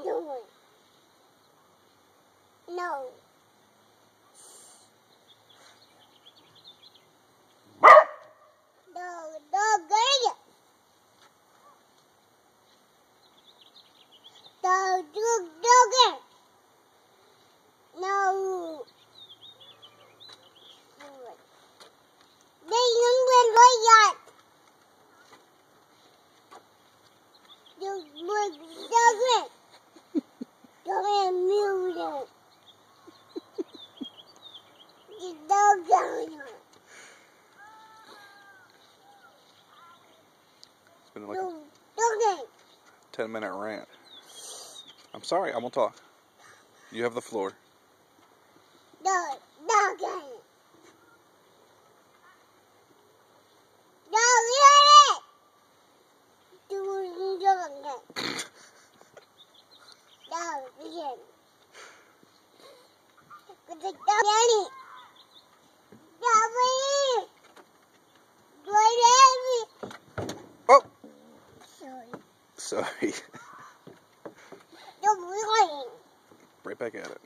doing? No. No. They don't like that. You look doggy. Don't mute it. You don't go. It's been like a 10-minute rant. I'm sorry, I won't talk. You have the floor. Doggy. Doggy. Oh! Sorry. Sorry. Right back at it.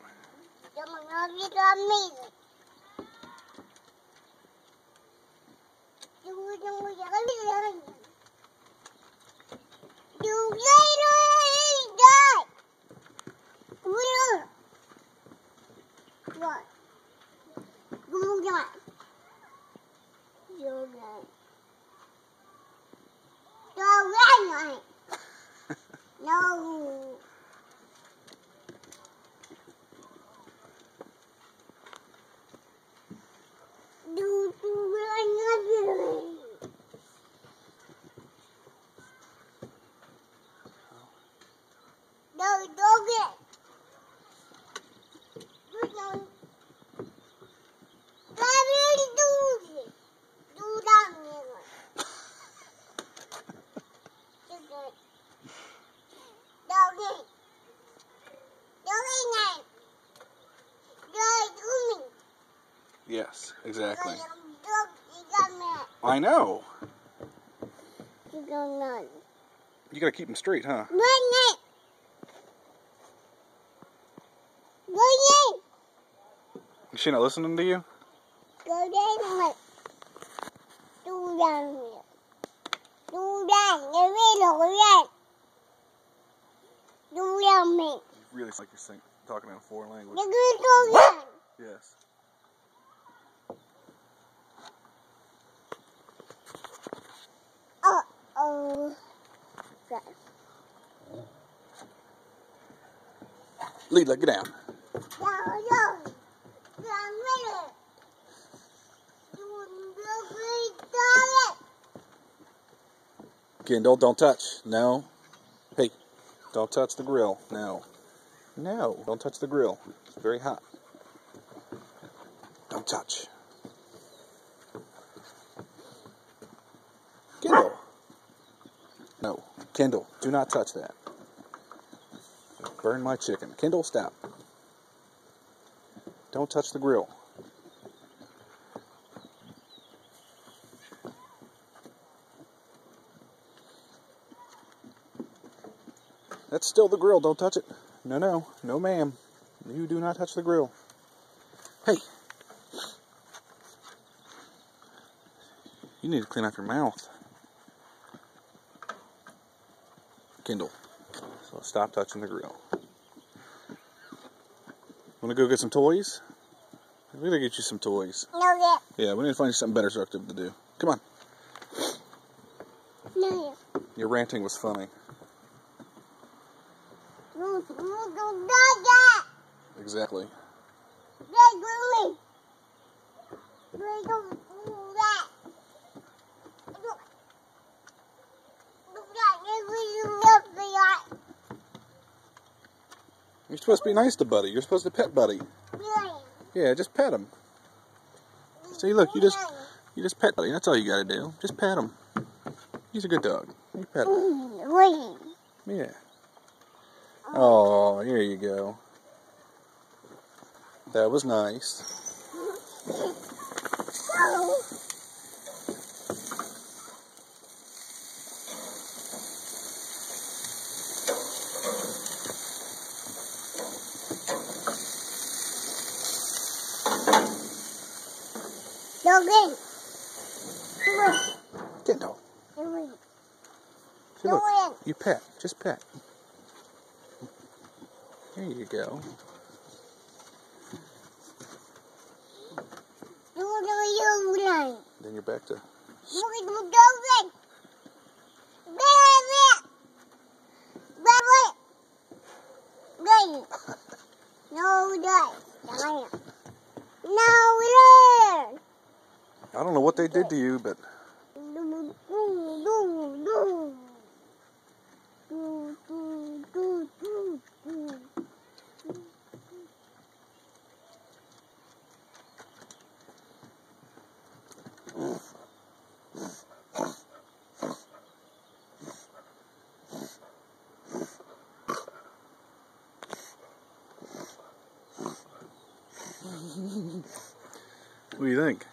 What? No. Yes, exactly. I know. You gotta keep them straight, huh? Is she not listening to you? You really sound like you're talking in a foreign language. Yes. Oh. Leela, get down. Kendall, don't touch. No. Hey, don't touch the grill. No. No, don't touch the grill. It's very hot. Don't touch. Kendall. No. Kendall, do not touch that. Burn my chicken. Kendall, stop. Don't touch the grill. That's still the grill. Don't touch it. No, no. No, ma'am. You do not touch the grill. Hey. You need to clean up your mouth. Kendall. So stop touching the grill. Want to go get some toys? We gotta get you some toys. Yeah, we need to find you something better productive to do. Come on. No. Your ranting was funny. Exactly. You're supposed to be nice to Buddy. You're supposed to pet Buddy. Yeah, just pet him. See, look, you just pet Buddy. That's all you gotta do. Just pet him. He's a good dog. You pet him. Yeah. Oh, here you go. That was nice. Doggy. Come on. Kendall. Come on. See, look, Go in. you pet. Just pet. There you go. Then you're back to... I don't know what they did to you, but... What do you think?